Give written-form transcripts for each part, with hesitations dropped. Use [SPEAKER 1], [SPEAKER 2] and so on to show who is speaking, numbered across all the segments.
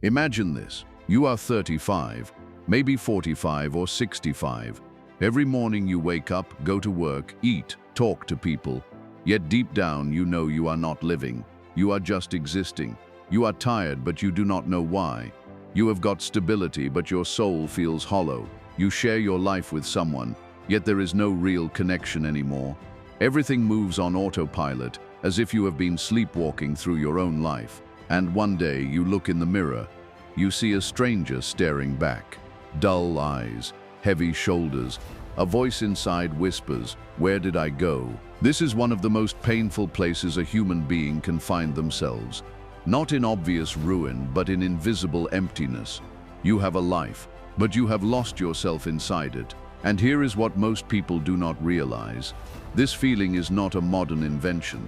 [SPEAKER 1] Imagine this. You are 35, maybe 45 or 65. Every morning you wake up, go to work, eat, talk to people. Yet deep down you know you are not living. You are just existing. You are tired, but you do not know why. You have got stability, but your soul feels hollow. You share your life with someone, yet there is no real connection anymore. Everything moves on autopilot, as if you have been sleepwalking through your own life. And one day you look in the mirror. You see a stranger staring back. Dull eyes, heavy shoulders. A voice inside whispers, "Where did I go?" This is one of the most painful places a human being can find themselves. Not in obvious ruin, but in invisible emptiness. You have a life, but you have lost yourself inside it. And here is what most people do not realize. This feeling is not a modern invention.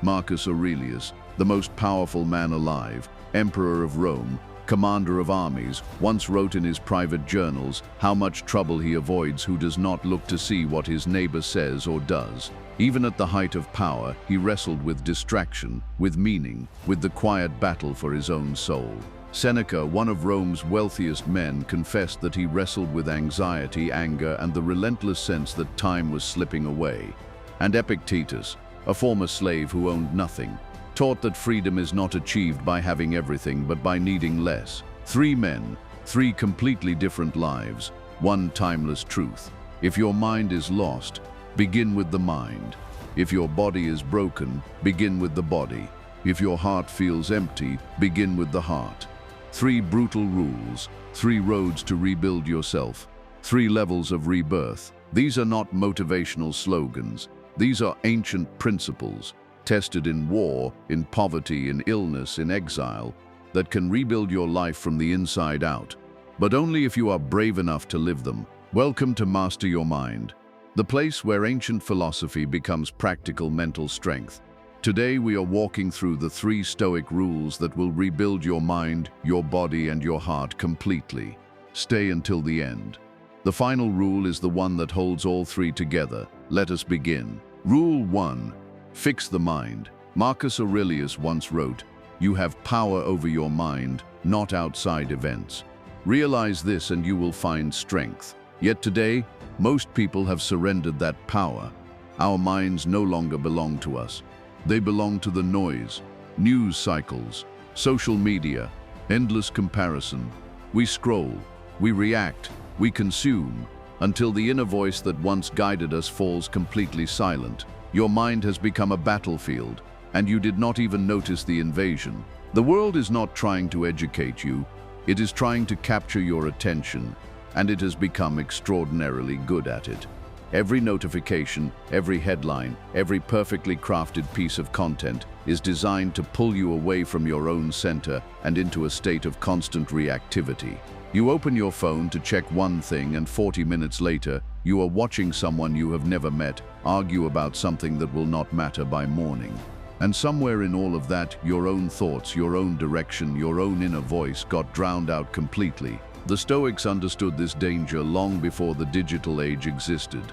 [SPEAKER 1] Marcus Aurelius, the most powerful man alive, emperor of Rome, commander of armies, once wrote in his private journals how much trouble he avoids who does not look to see what his neighbor says or does. Even at the height of power, he wrestled with distraction, with meaning, with the quiet battle for his own soul. Seneca, one of Rome's wealthiest men, confessed that he wrestled with anxiety, anger, and the relentless sense that time was slipping away. And Epictetus, a former slave who owned nothing, taught that freedom is not achieved by having everything but by needing less. Three men, three completely different lives, one timeless truth. If your mind is lost, begin with the mind. If your body is broken, begin with the body. If your heart feels empty, begin with the heart. Three brutal rules, three roads to rebuild yourself, three levels of rebirth. These are not motivational slogans. These are ancient principles, tested in war, in poverty, in illness, in exile, that can rebuild your life from the inside out, but only if you are brave enough to live them. Welcome to Master Your Mind, the place where ancient philosophy becomes practical mental strength. Today we are walking through the three Stoic rules that will rebuild your mind, your body, and your heart completely. Stay until the end. The final rule is the one that holds all three together. Let us begin. Rule 1. Fix the mind. Marcus Aurelius once wrote, "You have power over your mind, not outside events." Realize this and you will find strength. Yet today, most people have surrendered that power. Our minds no longer belong to us. They belong to the noise, news cycles, social media, endless comparison. We scroll, we react, we consume, until the inner voice that once guided us falls completely silent. Your mind has become a battlefield, and you did not even notice the invasion. The world is not trying to educate you, it is trying to capture your attention, and it has become extraordinarily good at it. Every notification, every headline, every perfectly crafted piece of content is designed to pull you away from your own center and into a state of constant reactivity. You open your phone to check one thing, and 40 minutes later, you are watching someone you have never met argue about something that will not matter by morning. And somewhere in all of that, your own thoughts, your own direction, your own inner voice got drowned out completely. The Stoics understood this danger long before the digital age existed.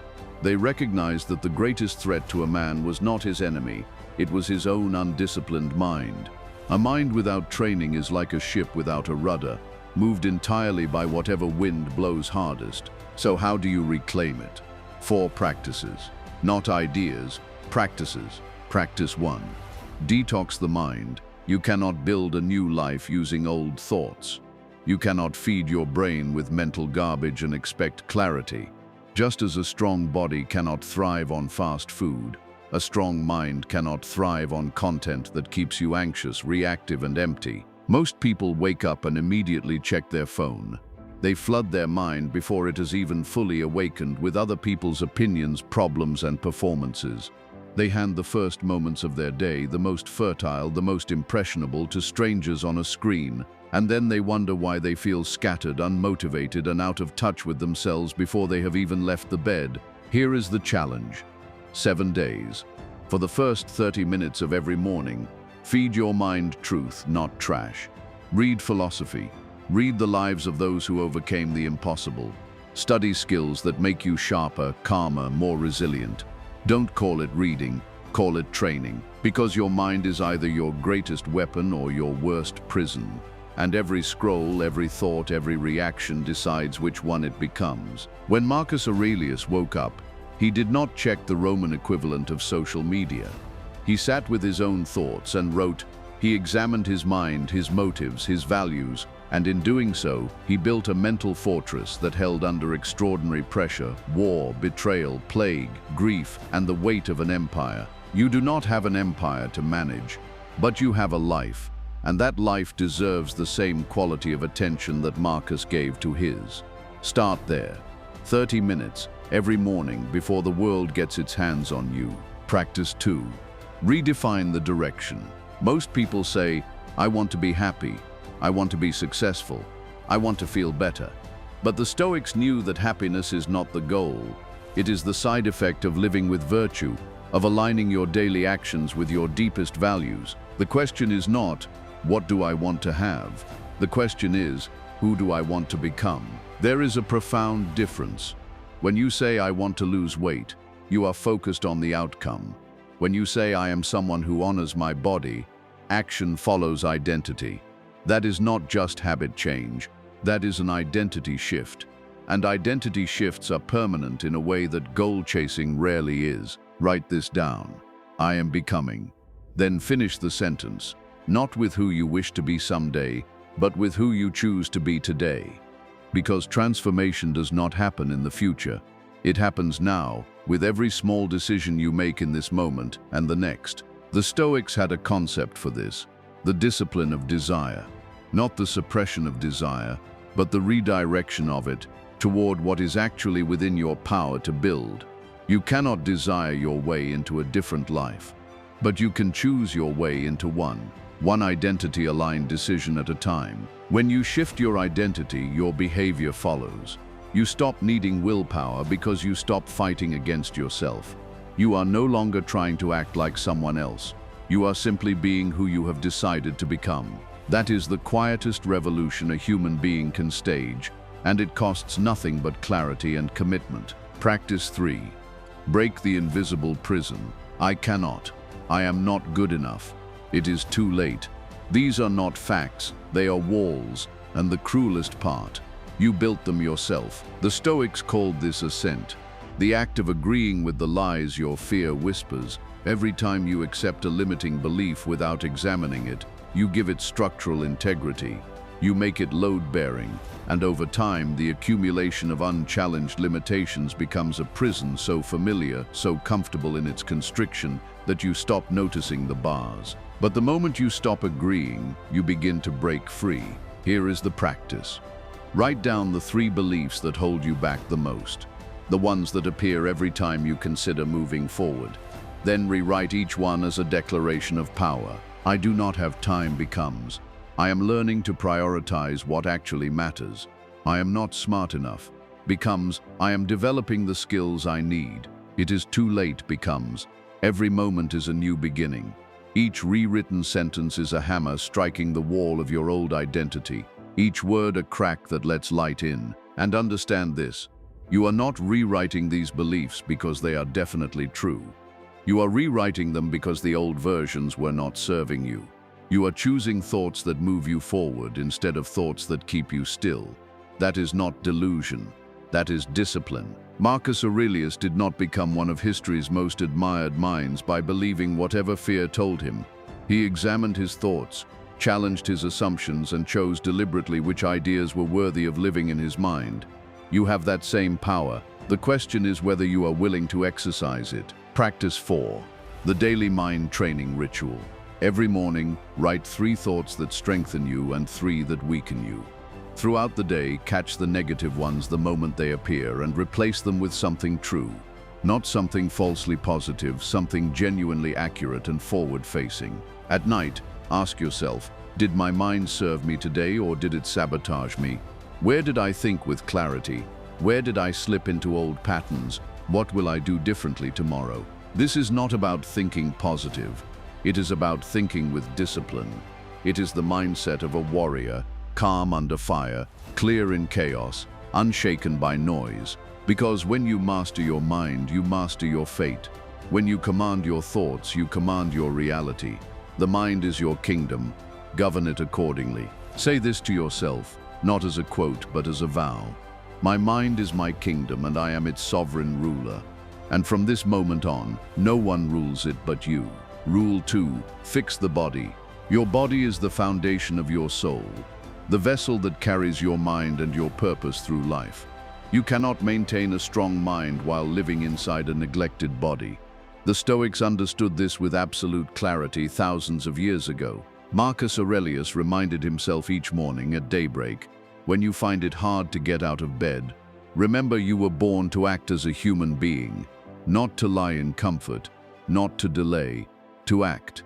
[SPEAKER 1] They recognized that the greatest threat to a man was not his enemy, it was his own undisciplined mind. A mind without training is like a ship without a rudder, moved entirely by whatever wind blows hardest. So how do you reclaim it? 4 practices. Not ideas, practices. Practice 1. Detox the mind. You cannot build a new life using old thoughts. You cannot feed your brain with mental garbage and expect clarity. Just as a strong body cannot thrive on fast food, a strong mind cannot thrive on content that keeps you anxious, reactive, and empty. Most people wake up and immediately check their phone. They flood their mind before it has even fully awakened with other people's opinions, problems, and performances. They hand the first moments of their day, the most fertile, the most impressionable, to strangers on a screen, and then they wonder why they feel scattered, unmotivated, and out of touch with themselves before they have even left the bed. Here is the challenge. 7 days. For the first 30 minutes of every morning, feed your mind truth, not trash. Read philosophy. Read the lives of those who overcame the impossible. Study skills that make you sharper, calmer, more resilient. Don't call it reading, call it training, because your mind is either your greatest weapon or your worst prison. and every scroll, every thought, every reaction decides which one it becomes. When Marcus Aurelius woke up, he did not check the Roman equivalent of social media. He sat with his own thoughts and wrote. He examined his mind, his motives, his values, and in doing so, he built a mental fortress that held under extraordinary pressure, war, betrayal, plague, grief, and the weight of an empire. You do not have an empire to manage, but you have a life, and that life deserves the same quality of attention that Marcus gave to his. Start there. 30 minutes, every morning before the world gets its hands on you. Practice 2. Redefine the direction. Most people say, I want to be happy, I want to be successful, I want to feel better. But the Stoics knew that happiness is not the goal. It is the side effect of living with virtue, of aligning your daily actions with your deepest values. The question is not, what do I want to have? The question is, who do I want to become? There is a profound difference. When you say, I want to lose weight, you are focused on the outcome. When you say, I am someone who honors my body, action follows identity. That is not just habit change, that is an identity shift. And identity shifts are permanent in a way that goal chasing rarely is. Write this down. I am becoming. Then finish the sentence, not with who you wish to be someday, but with who you choose to be today. Because transformation does not happen in the future. It happens now, with every small decision you make in this moment and the next. The Stoics had a concept for this, the discipline of desire. Not the suppression of desire, but the redirection of it toward what is actually within your power to build. You cannot desire your way into a different life, but you can choose your way into one identity-aligned decision at a time. When you shift your identity, your behavior follows. You stop needing willpower because you stop fighting against yourself. You are no longer trying to act like someone else. You are simply being who you have decided to become. That is the quietest revolution a human being can stage, and it costs nothing but clarity and commitment. Practice 3. Break the invisible prison. I cannot. I am not good enough. It is too late. These are not facts, they are walls, and the cruelest part, you built them yourself. The Stoics called this assent, the act of agreeing with the lies your fear whispers. Every time you accept a limiting belief without examining it, you give it structural integrity. You make it load-bearing, and over time, the accumulation of unchallenged limitations becomes a prison so familiar, so comfortable in its constriction, that you stop noticing the bars. But the moment you stop agreeing, you begin to break free. Here is the practice. Write down the 3 beliefs that hold you back the most, the ones that appear every time you consider moving forward. Then rewrite each one as a declaration of power. I do not have time becomes, I am learning to prioritize what actually matters. I am not smart enough becomes, I am developing the skills I need. It is too late becomes, every moment is a new beginning. Each rewritten sentence is a hammer striking the wall of your old identity. Each word a crack that lets light in. And understand this, you are not rewriting these beliefs because they are definitely true. You are rewriting them because the old versions were not serving you. You are choosing thoughts that move you forward instead of thoughts that keep you still. That is not delusion. That is discipline. Marcus Aurelius did not become one of history's most admired minds by believing whatever fear told him. He examined his thoughts, challenged his assumptions, and chose deliberately which ideas were worthy of living in his mind. You have that same power. The question is whether you are willing to exercise it. Practice 4. The daily mind training ritual. Every morning, write 3 thoughts that strengthen you and 3 that weaken you. Throughout the day, catch the negative ones the moment they appear and replace them with something true. Not something falsely positive, something genuinely accurate and forward-facing. At night, ask yourself, did my mind serve me today or did it sabotage me? Where did I think with clarity? Where did I slip into old patterns? What will I do differently tomorrow? This is not about thinking positive. It is about thinking with discipline. It is the mindset of a warrior, calm under fire, clear in chaos, unshaken by noise. Because when you master your mind, you master your fate. When you command your thoughts, you command your reality. The mind is your kingdom. Govern it accordingly. Say this to yourself, not as a quote, but as a vow. My mind is my kingdom, and I am its sovereign ruler. And from this moment on, no one rules it but you. Rule 2. Fix the body. Your body is the foundation of your soul, the vessel that carries your mind and your purpose through life. You cannot maintain a strong mind while living inside a neglected body. The Stoics understood this with absolute clarity thousands of years ago. Marcus Aurelius reminded himself each morning at daybreak, when you find it hard to get out of bed, remember you were born to act as a human being, not to lie in comfort, not to delay, to act.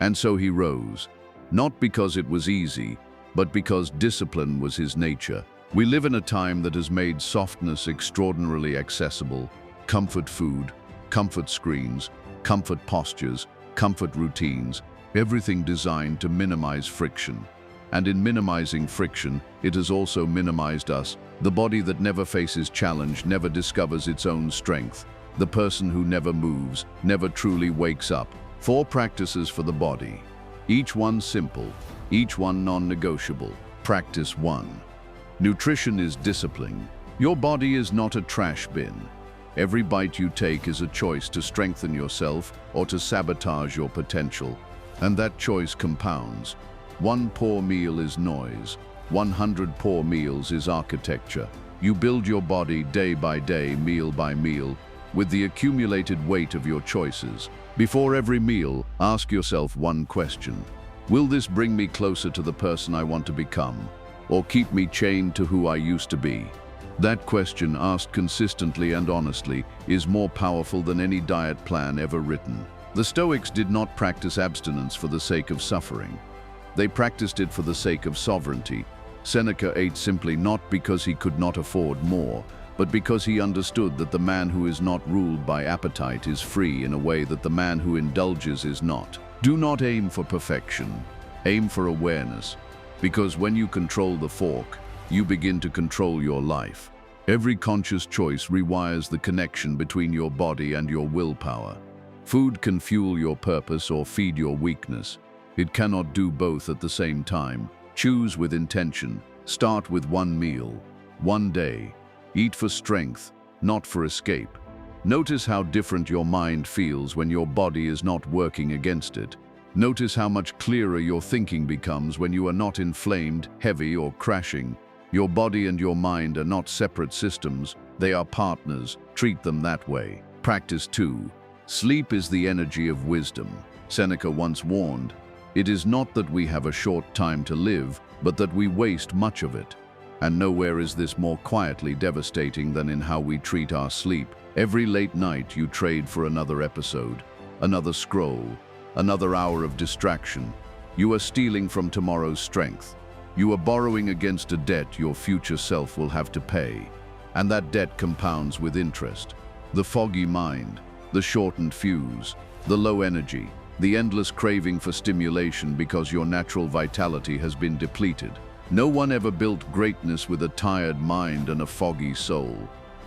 [SPEAKER 1] And so he rose, not because it was easy, but because discipline was his nature. We live in a time that has made softness extraordinarily accessible. Comfort food, comfort screens, comfort postures, comfort routines, everything designed to minimize friction. And in minimizing friction, it has also minimized us. The body that never faces challenge never discovers its own strength. The person who never moves never truly wakes up. 4 practices for the body. Each one simple, each one non-negotiable. Practice 1. Nutrition is discipline. Your body is not a trash bin. Every bite you take is a choice to strengthen yourself or to sabotage your potential. And that choice compounds. 1 poor meal is noise. 100 poor meals is architecture. You build your body day by day, meal by meal, with the accumulated weight of your choices. Before every meal, ask yourself one question. Will this bring me closer to the person I want to become, or keep me chained to who I used to be? That question, asked consistently and honestly, is more powerful than any diet plan ever written. The Stoics did not practice abstinence for the sake of suffering. They practiced it for the sake of sovereignty. Seneca ate simply not because he could not afford more, but because he understood that the man who is not ruled by appetite is free in a way that the man who indulges is not. Do not aim for perfection. Aim for awareness, because when you control the fork, you begin to control your life. Every conscious choice rewires the connection between your body and your willpower. Food can fuel your purpose or feed your weakness. It cannot do both at the same time. Choose with intention. Start with 1 meal, 1 day. Eat for strength, not for escape. Notice how different your mind feels when your body is not working against it. Notice how much clearer your thinking becomes when you are not inflamed, heavy, or crashing. Your body and your mind are not separate systems. They are partners. Treat them that way. Practice 2. Sleep is the energy of wisdom. Seneca once warned, "It is not that we have a short time to live, but that we waste much of it." And nowhere is this more quietly devastating than in how we treat our sleep. Every late night you trade for another episode, another scroll, another hour of distraction. You are stealing from tomorrow's strength. You are borrowing against a debt your future self will have to pay. And that debt compounds with interest. The foggy mind, the shortened fuse, the low energy, the endless craving for stimulation because your natural vitality has been depleted. No one ever built greatness with a tired mind and a foggy soul.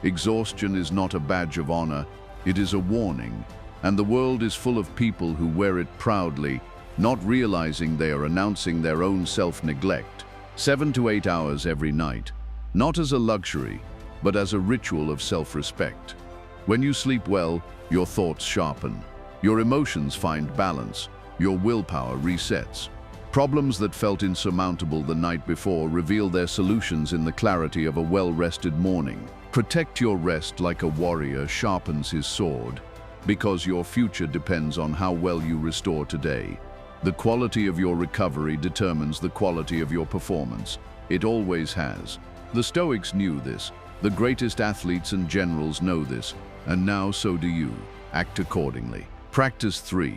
[SPEAKER 1] Exhaustion is not a badge of honor, it is a warning. And the world is full of people who wear it proudly, not realizing they are announcing their own self-neglect. 7 to 8 hours every night, not as a luxury, but as a ritual of self-respect. When you sleep well, your thoughts sharpen. Your emotions find balance. Your willpower resets. Problems that felt insurmountable the night before reveal their solutions in the clarity of a well-rested morning. Protect your rest like a warrior sharpens his sword, because your future depends on how well you restore today. The quality of your recovery determines the quality of your performance. It always has. The Stoics knew this. The greatest athletes and generals know this, and now so do you. Act accordingly. Practice 3.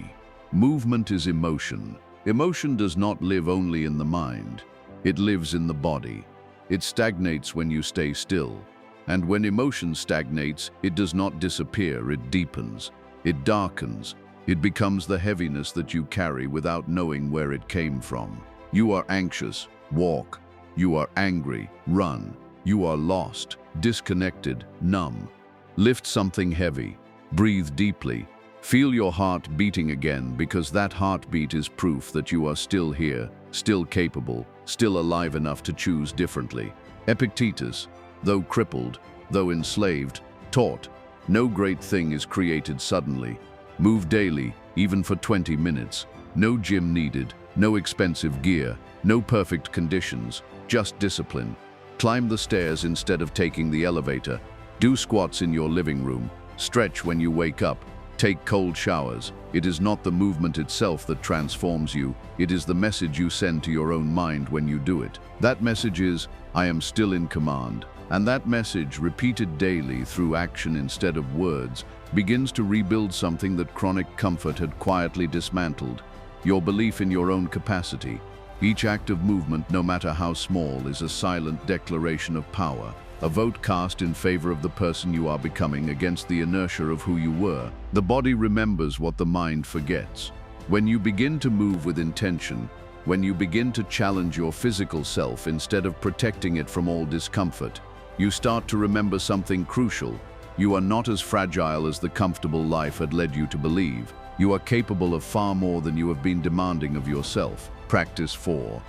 [SPEAKER 1] Movement is emotion. Emotion does not live only in the mind. It lives in the body. It stagnates when you stay still. And when emotion stagnates, it does not disappear, it deepens. It darkens. It becomes the heaviness that you carry without knowing where it came from. You are anxious, walk. You are angry, run. You are lost, disconnected, numb. Lift something heavy. Breathe deeply. Feel your heart beating again, because that heartbeat is proof that you are still here, still capable, still alive enough to choose differently. Epictetus, though crippled, though enslaved, taught, no great thing is created suddenly. Move daily, even for 20 minutes. No gym needed, no expensive gear, no perfect conditions, just discipline. Climb the stairs instead of taking the elevator. Do squats in your living room. Stretch when you wake up. Take cold showers. It is not the movement itself that transforms you. It is the message you send to your own mind when you do it. That message is, I am still in command. And that message, repeated daily through action instead of words, begins to rebuild something that chronic comfort had quietly dismantled. Your belief in your own capacity. Each act of movement, no matter how small, is a silent declaration of power. A vote cast in favor of the person you are becoming against the inertia of who you were. The body remembers what the mind forgets. When you begin to move with intention, when you begin to challenge your physical self instead of protecting it from all discomfort, you start to remember something crucial. You are not as fragile as the comfortable life had led you to believe. You are capable of far more than you have been demanding of yourself. Practice 4.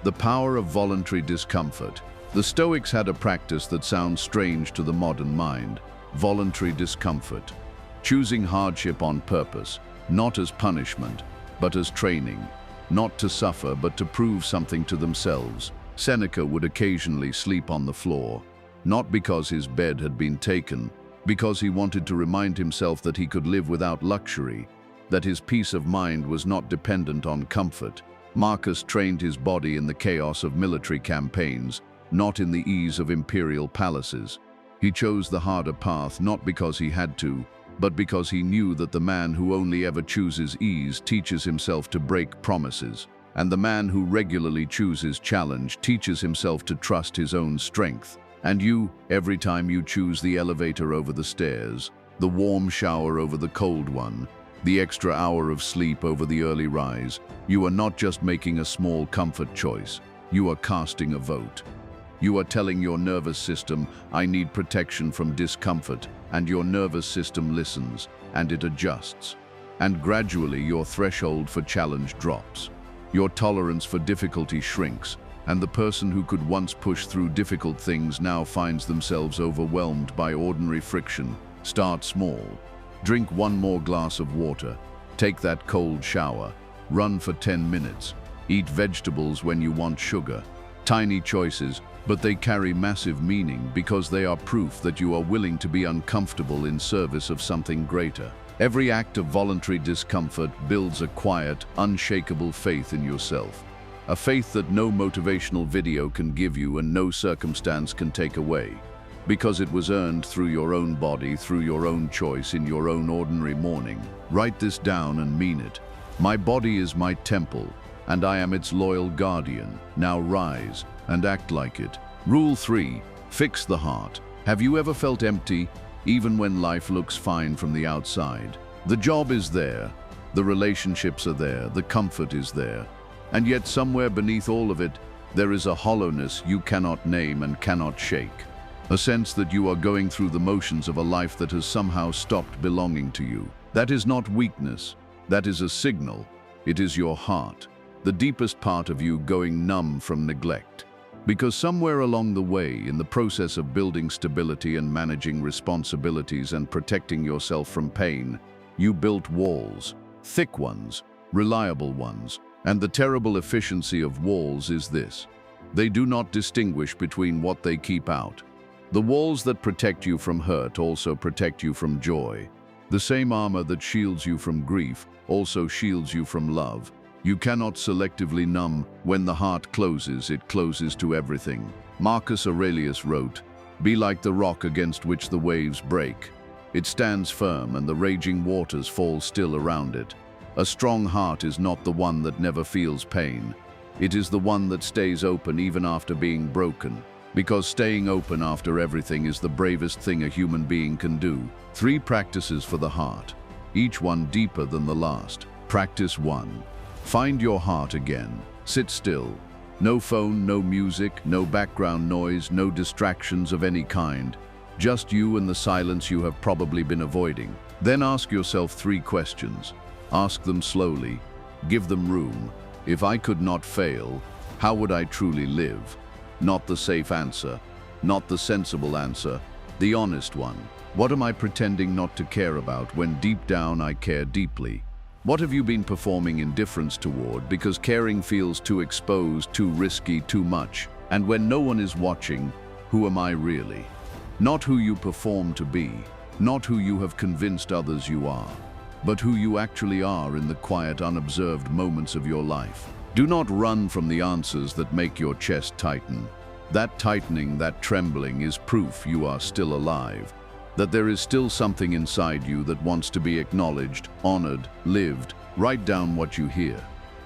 [SPEAKER 1] The power of voluntary discomfort. The Stoics had a practice that sounds strange to the modern mind: voluntary discomfort. Choosing hardship on purpose, not as punishment, but as training. Not to suffer, but to prove something to themselves. Seneca would occasionally sleep on the floor, not because his bed had been taken, because he wanted to remind himself that he could live without luxury, that his peace of mind was not dependent on comfort. Marcus trained his body in the chaos of military campaigns, not in the ease of imperial palaces. He chose the harder path not because he had to, but because he knew that the man who only ever chooses ease teaches himself to break promises, and the man who regularly chooses challenge teaches himself to trust his own strength. And you, every time you choose the elevator over the stairs, the warm shower over the cold one, the extra hour of sleep over the early rise, you are not just making a small comfort choice, you are casting a vote. You are telling your nervous system, I need protection from discomfort, and your nervous system listens, and it adjusts. And gradually your threshold for challenge drops. Your tolerance for difficulty shrinks, and the person who could once push through difficult things now finds themselves overwhelmed by ordinary friction. Start small. Drink one more glass of water. Take that cold shower. Run for 10 minutes. Eat vegetables when you want sugar. Tiny choices, but they carry massive meaning because they are proof that you are willing to be uncomfortable in service of something greater. Every act of voluntary discomfort builds a quiet, unshakable faith in yourself. A faith that no motivational video can give you and no circumstance can take away. Because it was earned through your own body, through your own choice, in your own ordinary morning. Write this down and mean it. My body is my temple, and I am its loyal guardian. Now rise and act like it. Rule 3. Fix the heart. Have you ever felt empty, even when life looks fine from the outside? The job is there, the relationships are there, the comfort is there. And yet somewhere beneath all of it, there is a hollowness you cannot name and cannot shake. A sense that you are going through the motions of a life that has somehow stopped belonging to you. That is not weakness. That is a signal. It is your heart, the deepest part of you going numb from neglect. Because somewhere along the way, in the process of building stability and managing responsibilities and protecting yourself from pain, you built walls, thick ones, reliable ones. And the terrible efficiency of walls is this: they do not distinguish between what they keep out. The walls that protect you from hurt also protect you from joy. The same armor that shields you from grief also shields you from love. You cannot selectively numb. When the heart closes, it closes to everything. Marcus Aurelius wrote, "Be like the rock against which the waves break. It stands firm and the raging waters fall still around it." A strong heart is not the one that never feels pain. It is the one that stays open even after being broken. Because staying open after everything is the bravest thing a human being can do. 3 practices for the heart, each one deeper than the last. Practice 1. Find your heart again. Sit still. No phone, no music, no background noise, no distractions of any kind. Just you and the silence you have probably been avoiding. Then ask yourself 3 questions. Ask them slowly. Give them room. If I could not fail, how would I truly live? Not the safe answer, not the sensible answer, the honest one. What am I pretending not to care about when deep down I care deeply? What have you been performing indifference toward because caring feels too exposed, too risky, too much? And when no one is watching, who am I really? Not who you perform to be, not who you have convinced others you are, but who you actually are in the quiet, unobserved moments of your life. Do not run from the answers that make your chest tighten. That tightening, that trembling is proof you are still alive, that there is still something inside you that wants to be acknowledged, honored, lived. Write down what you hear,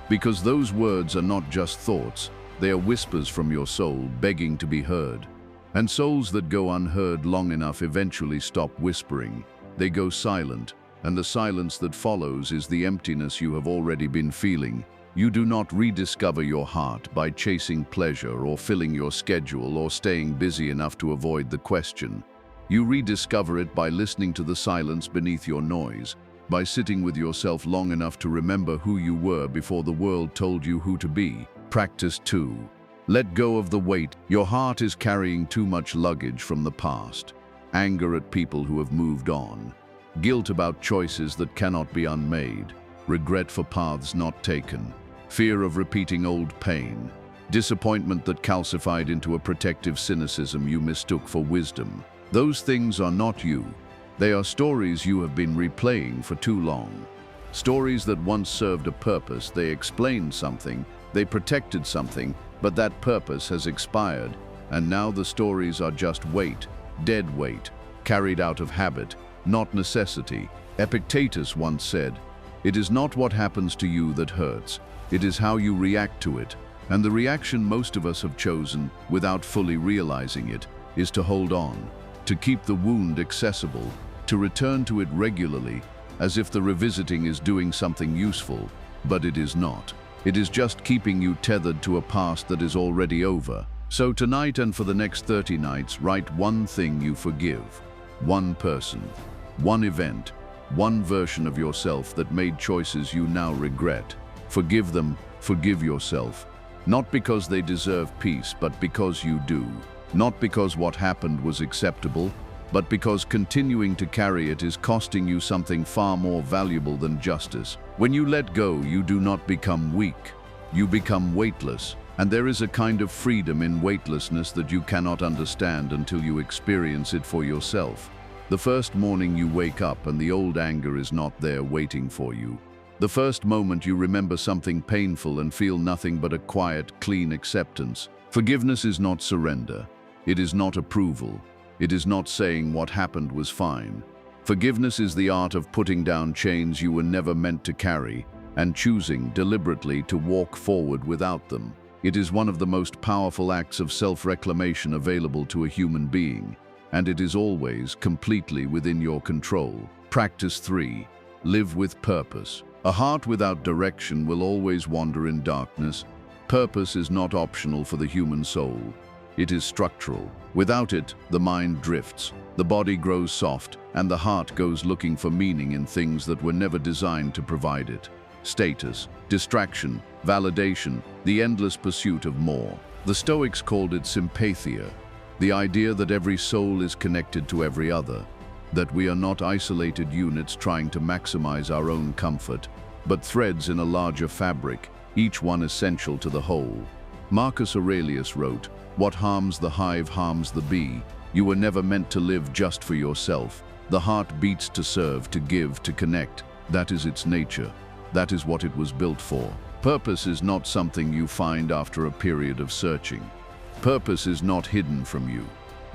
[SPEAKER 1] because those words are not just thoughts, they are whispers from your soul begging to be heard. And souls that go unheard long enough eventually stop whispering. They go silent, and the silence that follows is the emptiness you have already been feeling. You do not rediscover your heart by chasing pleasure or filling your schedule or staying busy enough to avoid the question. You rediscover it by listening to the silence beneath your noise, by sitting with yourself long enough to remember who you were before the world told you who to be. Practice 2. Let go of the weight. Your heart is carrying too much luggage from the past. Anger at people who have moved on. Guilt about choices that cannot be unmade. Regret for paths not taken. Fear of repeating old pain. Disappointment that calcified into a protective cynicism you mistook for wisdom. Those things are not you. They are stories you have been replaying for too long. Stories that once served a purpose. They explained something, they protected something, but that purpose has expired, and now the stories are just weight, dead weight, carried out of habit, not necessity. Epictetus once said, "It is not what happens to you that hurts, it is how you react to it." And the reaction most of us have chosen, without fully realizing it, is to hold on, to keep the wound accessible, to return to it regularly, as if the revisiting is doing something useful, but it is not. It is just keeping you tethered to a past that is already over. So tonight and for the next 30 nights, write one thing you forgive, one person, one event, one version of yourself that made choices you now regret. Forgive them, forgive yourself, not because they deserve peace, but because you do. Not because what happened was acceptable, but because continuing to carry it is costing you something far more valuable than justice. When you let go, you do not become weak. You become weightless, and there is a kind of freedom in weightlessness that you cannot understand until you experience it for yourself. The first morning you wake up and the old anger is not there waiting for you. The first moment you remember something painful and feel nothing but a quiet, clean acceptance. Forgiveness is not surrender. It is not approval. It is not saying what happened was fine. Forgiveness is the art of putting down chains you were never meant to carry and choosing deliberately to walk forward without them. It is one of the most powerful acts of self-reclamation available to a human being, and it is always completely within your control. Practice 3. Live with purpose. A heart without direction will always wander in darkness. Purpose is not optional for the human soul. It is structural. Without it, the mind drifts, the body grows soft, and the heart goes looking for meaning in things that were never designed to provide it. Status, distraction, validation, the endless pursuit of more. The Stoics called it sympathia, the idea that every soul is connected to every other, that we are not isolated units trying to maximize our own comfort, but threads in a larger fabric, each one essential to the whole. Marcus Aurelius wrote, "What harms the hive harms the bee." You were never meant to live just for yourself. The heart beats to serve, to give, to connect. That is its nature. That is what it was built for. Purpose is not something you find after a period of searching. Purpose is not hidden from you,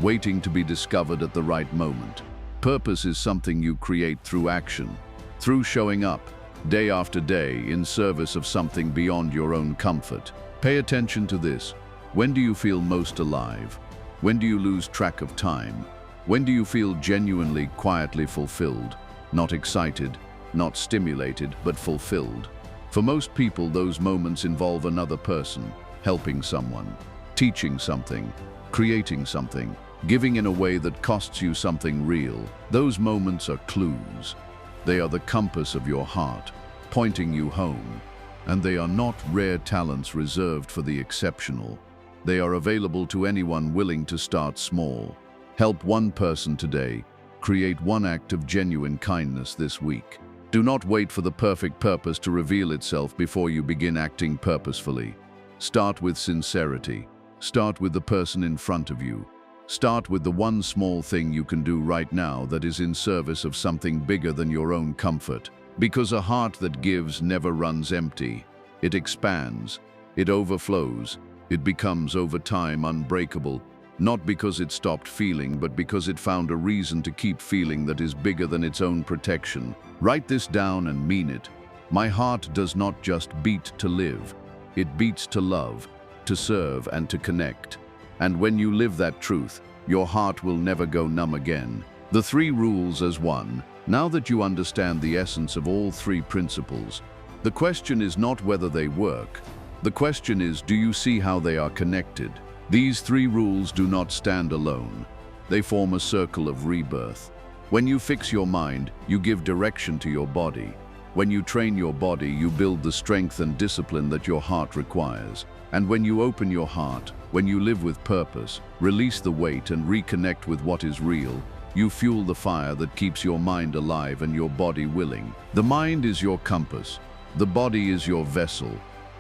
[SPEAKER 1] waiting to be discovered at the right moment. Purpose is something you create through action, through showing up, day after day, in service of something beyond your own comfort. Pay attention to this. When do you feel most alive? When do you lose track of time? When do you feel genuinely, quietly fulfilled? Not excited, not stimulated, but fulfilled. For most people, those moments involve another person, helping someone, teaching something, creating something, giving in a way that costs you something real. Those moments are clues. They are the compass of your heart, pointing you home. And they are not rare talents reserved for the exceptional. They are available to anyone willing to start small. Help one person today. Create one act of genuine kindness this week. Do not wait for the perfect purpose to reveal itself before you begin acting purposefully. Start with sincerity. Start with the person in front of you. Start with the one small thing you can do right now that is in service of something bigger than your own comfort. Because a heart that gives never runs empty. It expands. It overflows. It becomes over time unbreakable. Not because it stopped feeling, but because it found a reason to keep feeling that is bigger than its own protection. Write this down and mean it. My heart does not just beat to live. It beats to love, to serve, and to connect. And when you live that truth, your heart will never go numb again. The 3 rules as one. Now that you understand the essence of all 3 principles, the question is not whether they work. The question is, do you see how they are connected? These 3 rules do not stand alone. They form a circle of rebirth. When you fix your mind, you give direction to your body. When you train your body, you build the strength and discipline that your heart requires. And when you open your heart, when you live with purpose, release the weight and reconnect with what is real, you fuel the fire that keeps your mind alive and your body willing. The mind is your compass. The body is your vessel.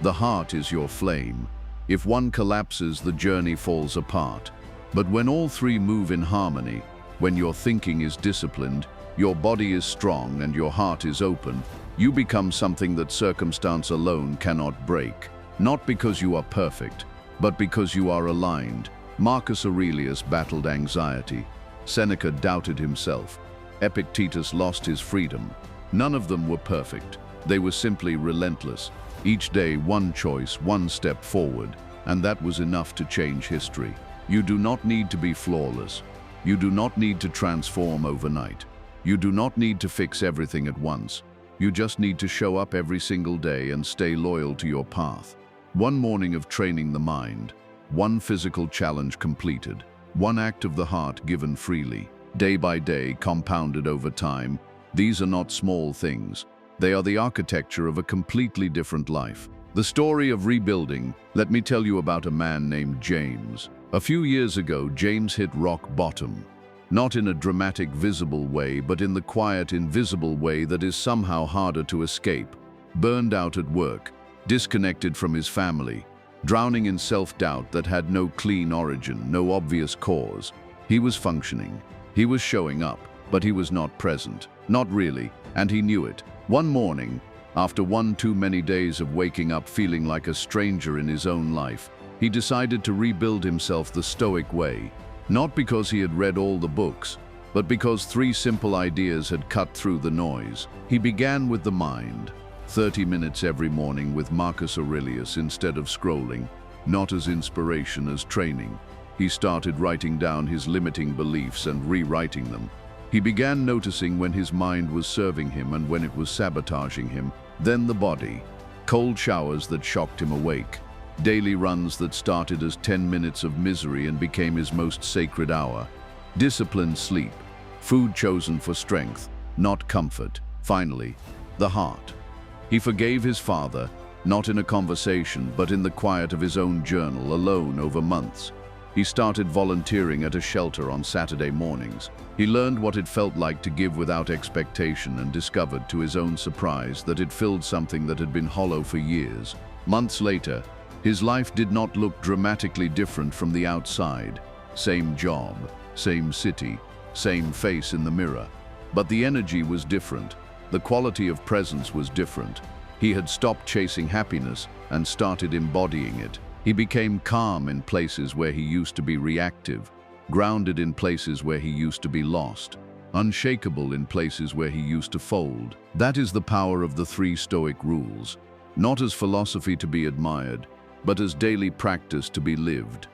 [SPEAKER 1] The heart is your flame. If one collapses, the journey falls apart. But when all 3 move in harmony, when your thinking is disciplined, your body is strong, and your heart is open, you become something that circumstance alone cannot break. Not because you are perfect, but because you are aligned. Marcus Aurelius battled anxiety. Seneca doubted himself. Epictetus lost his freedom. None of them were perfect. They were simply relentless. Each day, one choice, one step forward, and that was enough to change history. You do not need to be flawless. You do not need to transform overnight. You do not need to fix everything at once. You just need to show up every single day and stay loyal to your path. One morning of training the mind, one physical challenge completed, one act of the heart given freely, day by day, compounded over time. These are not small things. They are the architecture of a completely different life. The story of rebuilding. Let me tell you about a man named James. A few years ago, James hit rock bottom. Not in a dramatic, visible way, but in the quiet, invisible way that is somehow harder to escape. Burned out at work, disconnected from his family, drowning in self-doubt that had no clean origin, no obvious cause. He was functioning. He was showing up, but he was not present. Not really, and he knew it. One morning, after one too many days of waking up feeling like a stranger in his own life, he decided to rebuild himself the Stoic way. Not because he had read all the books, but because 3 simple ideas had cut through the noise. He began with the mind. 30 minutes every morning with Marcus Aurelius instead of scrolling, not as inspiration, as training. He started writing down his limiting beliefs and rewriting them. He began noticing when his mind was serving him and when it was sabotaging him. Then the body. Cold showers that shocked him awake. Daily runs that started as 10 minutes of misery and became his most sacred hour. Disciplined sleep. Food chosen for strength, not comfort. Finally, the heart. He forgave his father, not in a conversation, but in the quiet of his own journal, alone over months. He started volunteering at a shelter on Saturday mornings. He learned what it felt like to give without expectation and discovered, to his own surprise, that it filled something that had been hollow for years. Months later, his life did not look dramatically different from the outside. Same job, same city, same face in the mirror. But the energy was different. The quality of presence was different. He had stopped chasing happiness and started embodying it. He became calm in places where he used to be reactive, grounded in places where he used to be lost, unshakable in places where he used to fold. That is the power of the 3 Stoic rules, not as philosophy to be admired, but as daily practice to be lived.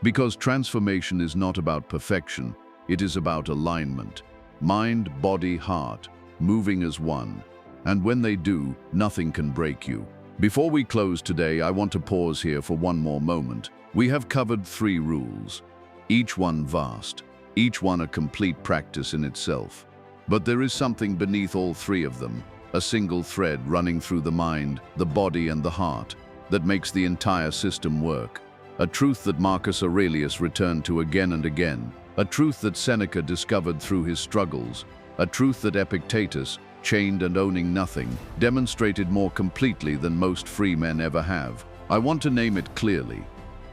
[SPEAKER 1] Because transformation is not about perfection, it is about alignment. Mind, body, heart, moving as one. And when they do, nothing can break you. Before we close today, I want to pause here for one more moment. We have covered 3 rules, each one vast, each one a complete practice in itself. But there is something beneath all 3 of them, a single thread running through the mind, the body, and the heart, that makes the entire system work. A truth that Marcus Aurelius returned to again and again, a truth that Seneca discovered through his struggles, a truth that Epictetus, chained and owning nothing, demonstrated more completely than most free men ever have. I want to name it clearly,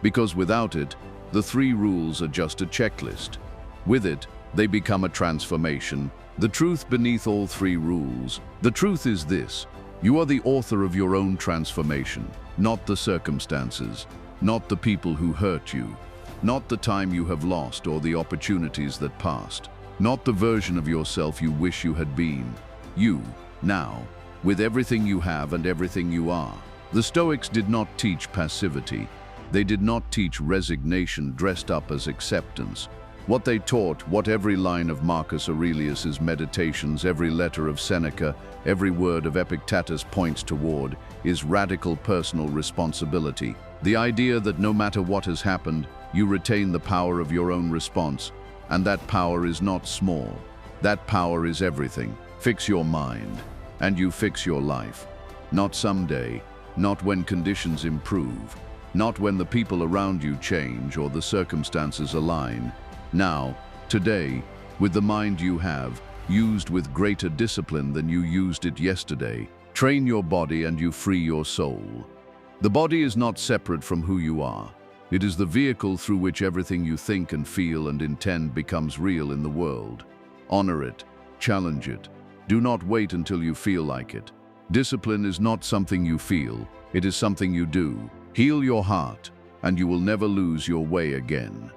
[SPEAKER 1] because without it, the 3 rules are just a checklist. With it, they become a transformation. The truth beneath all 3 rules. The truth is this: you are the author of your own transformation, not the circumstances, not the people who hurt you, not the time you have lost or the opportunities that passed, not the version of yourself you wish you had been. You, now, with everything you have and everything you are. The Stoics did not teach passivity. They did not teach resignation dressed up as acceptance. What they taught, what every line of Marcus Aurelius's Meditations, every letter of Seneca, every word of Epictetus points toward, is radical personal responsibility. The idea that no matter what has happened, you retain the power of your own response, and that power is not small. That power is everything. Fix your mind, and you fix your life. Not someday, not when conditions improve, not when the people around you change or the circumstances align. Now, today, with the mind you have, used with greater discipline than you used it yesterday, train your body and you free your soul. The body is not separate from who you are. It is the vehicle through which everything you think and feel and intend becomes real in the world. Honor it, challenge it. Do not wait until you feel like it. Discipline is not something you feel, it is something you do. Heal your heart, and you will never lose your way again.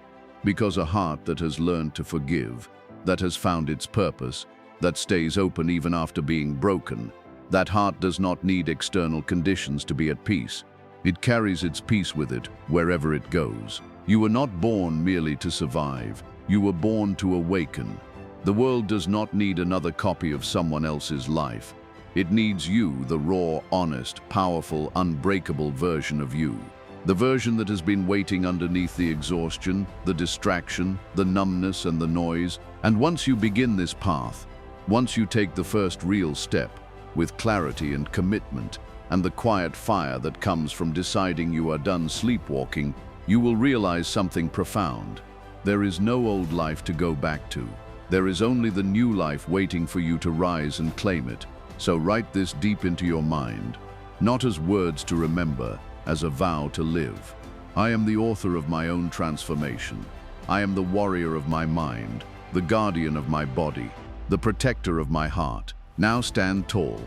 [SPEAKER 1] Because a heart that has learned to forgive, that has found its purpose, that stays open even after being broken, that heart does not need external conditions to be at peace. It carries its peace with it wherever it goes. You were not born merely to survive. You were born to awaken. The world does not need another copy of someone else's life. It needs you, the raw, honest, powerful, unbreakable version of you. The version that has been waiting underneath the exhaustion, the distraction, the numbness, and the noise. And once you begin this path, once you take the first real step, with clarity and commitment, and the quiet fire that comes from deciding you are done sleepwalking, you will realize something profound. There is no old life to go back to. There is only the new life waiting for you to rise and claim it. So write this deep into your mind, not as words to remember, as a vow to live. I am the author of my own transformation. I am the warrior of my mind, the guardian of my body, the protector of my heart. Now stand tall.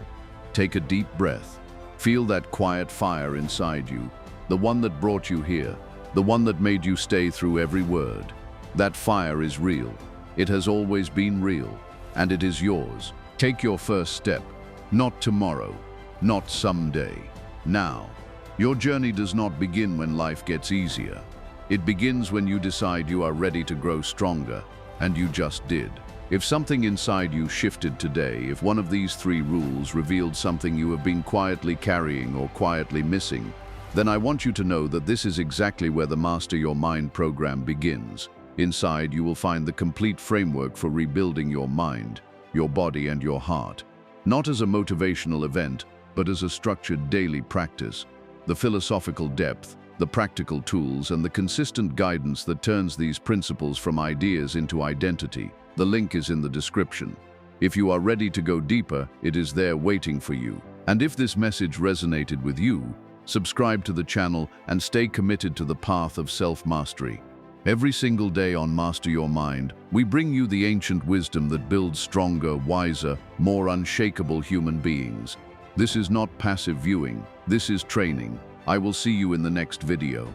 [SPEAKER 1] Take a deep breath. Feel that quiet fire inside you, the one that brought you here, the one that made you stay through every word. That fire is real. It has always been real, and it is yours. Take your first step. Not tomorrow, not someday. Now. Your journey does not begin when life gets easier. It begins when you decide you are ready to grow stronger, and you just did. If something inside you shifted today, if one of these 3 rules revealed something you have been quietly carrying or quietly missing, then I want you to know that this is exactly where the Master Your Mind program begins. Inside, you will find the complete framework for rebuilding your mind, your body, and your heart. Not as a motivational event, but as a structured daily practice. The philosophical depth, the practical tools, and the consistent guidance that turns these principles from ideas into identity. The link is in the description. If you are ready to go deeper, it is there waiting for you. And if this message resonated with you, subscribe to the channel and stay committed to the path of self-mastery. Every single day on Master Your Mind, we bring you the ancient wisdom that builds stronger, wiser, more unshakable human beings. This is not passive viewing. This is training. I will see you in the next video.